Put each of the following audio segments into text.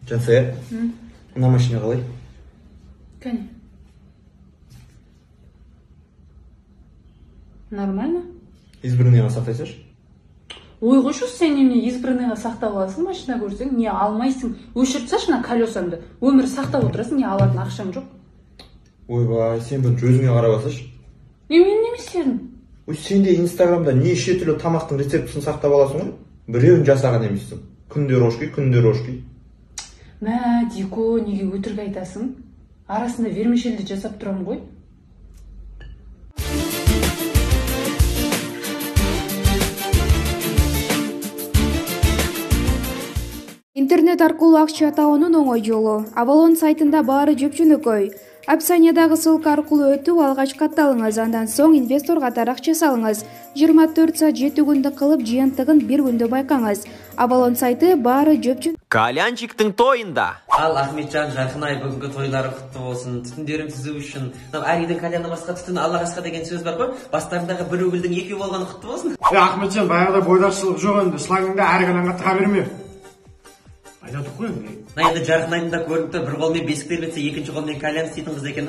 Жансая, мына машина қалай? Кәне. Нормально? Избранныйға сақтайсаш? Ой, қойшы, сен немене избранныйға сақтап аласың, машина көрсең, не алмайсың? Өшіріп тасташы мына колесаңды. Өмір сақтап отырасың, не алатын ақшаң жоқ. Ойбай, сен бірінші өзіңе қарап алсашы. Мен неме істедім? Ой, сен де Инстаграмда неше түрлі тамақтың рецептісін сақтап аласың ғой? Біреуін жасаған емессің. Күнде рожки, күнде рожки. Мә, Дико, неге өтірік айтасың? Арасында вермишельді жасап тұрам ғой. Интернет аркылуу акча табуунун оңой жолу. Avalon сайтында баары жөпчөнөкөй. Описаниядагы ссылка аркылуу өтүп, алгач катталыңыз, андан соң инвестор катары акча салыңыз. 24 саат 7 күндө кылып жыйынтыгын 1 күндө байкаңыз. Avalon сайты баары жөпчөн. Калянчиктин тойында. Ал Ахметжан Жаркынай бүгүнкү тойлары куттуу болсун. Түтүндөрүң түзүү үчүн. Ар үйдүн кальяны башка, түтүн Алла башка деген сөз бар го. Бастарындагы бир өгүлдүн экөө болгону куттуу болсун. Ахметжан, баягыда бойдакчылык жок энди. Слагыңда ар кананга та берме. Айтадык го энди. Енді Жаркынайдын да көрүнүп тур, бир колмен бесик тербетсе, экинчи колмен кальян истейтин кыз экен.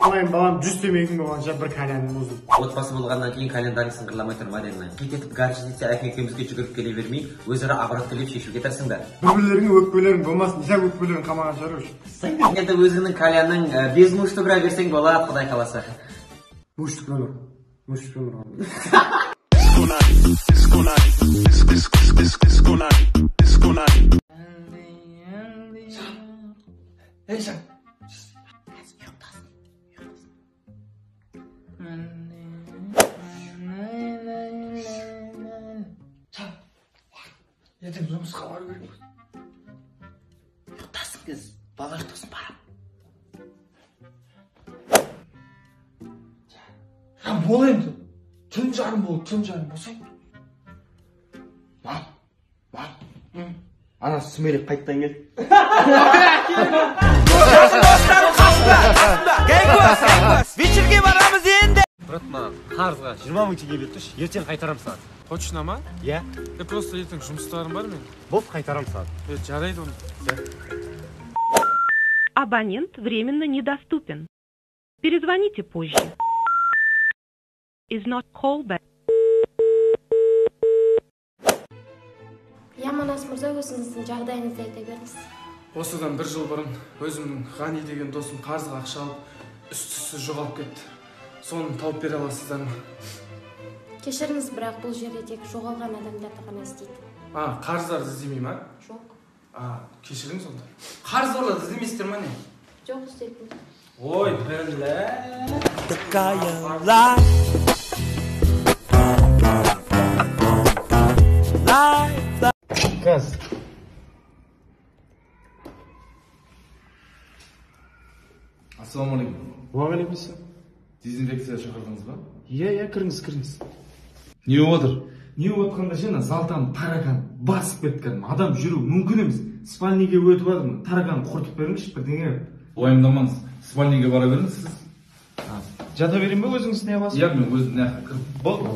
Алайын балам 100 темеkin болгонча бир кальян бузду. Отбасы болгондон кийин кальяндарың сыңгырламай тур, Марина. Кетип гараж десе, аке экөөбүзгө жүгүрүп келе бермей, өз ара абрат келип шешүүгө тырысыңдар. Бири-бирлериңе өкпөлөрүң болмасын, исак өкпөлөрүң камаган чарыш. Сен енді өзүңнүн кальянның без муштугура берсең болот, Кудай кааласа. Муштугура. Муштугура. Эй, Жан. Ертең жұмысқа бару керек. Ұйықтасын кыз, бала ұйықтасын барам. Бол енді. Түн жарым болсаң. Мам. Ана Сүмелек қайттан келді. Вечерге барамыз енді. Брат, маған қарызға 20 000 теңге беріп тұршы, ертең қайтарам саған. Точно ма? Иә. Просто ертең жұмыстарым бар мен. Болды, қайтарам саған. Жарайды оны. Абонент временно недоступен. Перезвоните позже. Is not callback. Манас мырза, өзіңіздің жағдайыңызды айта беріңіз. Осыдан 1 жыл бұрын өзімнің Ғани деген досым қарызға ақша алып, үсті-үсті жоғалып кетті. Соны тауып бере аласыздар ма? Кешіріңіз, бірақ бұл жерде тек жоғалған адамдарды ғана іздейді. Қарыздарды іздемей ма? Жоқ. Кешіріңіз сонда. Қарыздарды іздемейсіздер ма не? Жоқ, іздейтін. Ой, білі. Каз. Ассалаумалейкум. Уағалейкум. Дезинфекция шақырдыңыз ба? Иә, кіріңіз. Не отыр? Не отқанда жена залтан таракан басып кеткен. Адам жүру мүмкін емес. Спальниге өтіп адым, таракан құртып беріңізші бірдеңе. Уайымдамаңыз. Спальниге бара беріңіз сіз. Жата берейін бе өзіңіз не қыласыз? Иә, мен өзім не кіріп. Болды.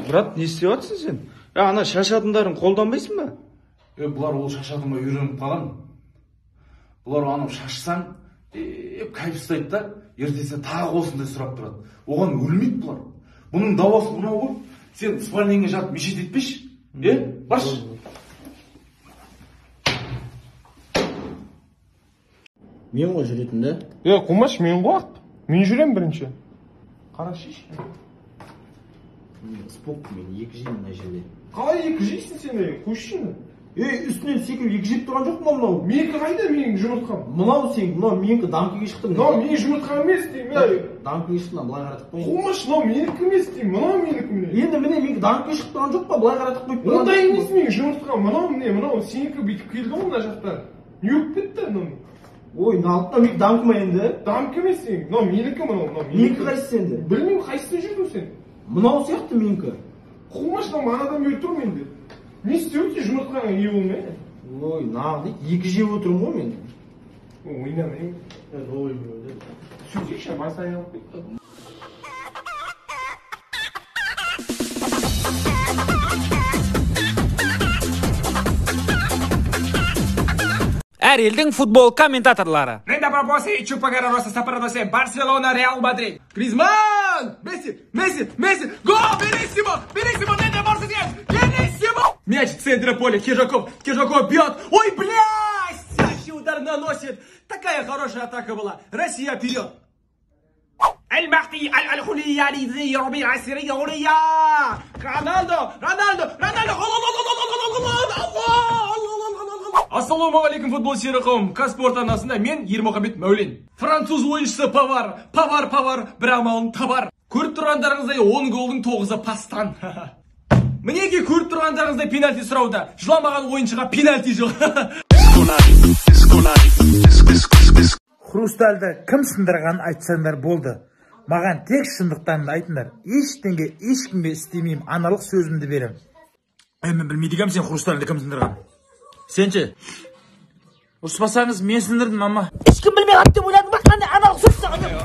Брат, не істеп жатсың сен? Ана шашатындарын қолданбайсың ба? Бұлар ол шашатынға үйреніп қалған. Бұлар анау шашсаң, кайф ұстайды да, ертесі тағы осындай сұрап тұрады. Оған өлмейді бұлар. Бұның дауасы бұнау ғой. Сен спальнеңе жатып мешет етпеші. Баршы. Мен ғой жүретін да? Қумаш, мен ғой. Мен жүрем бірінші. Қарашыш. Спок, мен екі жеймін мына жерде. Қалай екі жейсің сен, қойшыны? Үстінен секіп екі жеп тұрған жоқ па мынау? Менікі қайда менің жұмыртқам? Мынау менікі дамкеге шықты. Мынау менің жұмыртқам емес деймін. Дамкеге шықтынан былай қаратып қойын. Қумаш, мынау менікі емес деймін, мынау менікі міне. Енді міне менікі дамкеге шықып тұрған жоқ па, былай қаратып қойып. Ондай емес менің жұмыртқам, мынау сенікі бүйтіп келді ғой мына жақтан. Не өкіп кетті мынау? Ой, налықта менікі дамкі ма енді? Дамкі емес деймін, мынау менікі мынау. Менікі қайсысы енді? Білмеймін, қайсысын жүрдің сен? Мынау сияқты менікі. Қумаш, анадан бері тұрмын енді. Не істеуді жұмыртқаңа не болмай? Ой, нағыл дейді, екі жеп отырмын ғой мен. Ойнамайын. түсінсейші басай алып кетті. Әр елдің футбол комментаторлары. Ренда пропоси, чупагара роса сапарадосе, Барселона, Реал Мадрид. Гризман! Месси! Гол! Берисимо, Ренда Барселона! Берисимо! Мяч в центре поля, Кижаков бьет. Ой, блядь! Удар наносит. Такая хорошая атака была. Россия вперед. Аль-Махди, Аль-Хулияли, Рубин Асирия, Роналдо! Ассалаумағалейкум футбол сүйер Каспорт арнасында мен Ермұхамед Мәулен. Француз ойыншысы Павар, бір амалын табар. Көріп тұрғандарыңыздай 10 голдың 9-ы пастан. Мінеке көріп тұрғандарыңыздай пенальти сұрауда. Жыламаған ойыншыға пенальти жоқ. Хрустальды кім сындырған айтсаңдар болды. Маған тек шындықтанды айтыңдар. Ешкімге істемеймін, аналық сөзімді берем. Мен білмейдігем сен хрустальды кім сындырған. Сенші? Ұрыспасаңыз мен сындырдым, мама. Ешкім білмей қап деп ойладың ба? Қандай аналық сөз саған деп.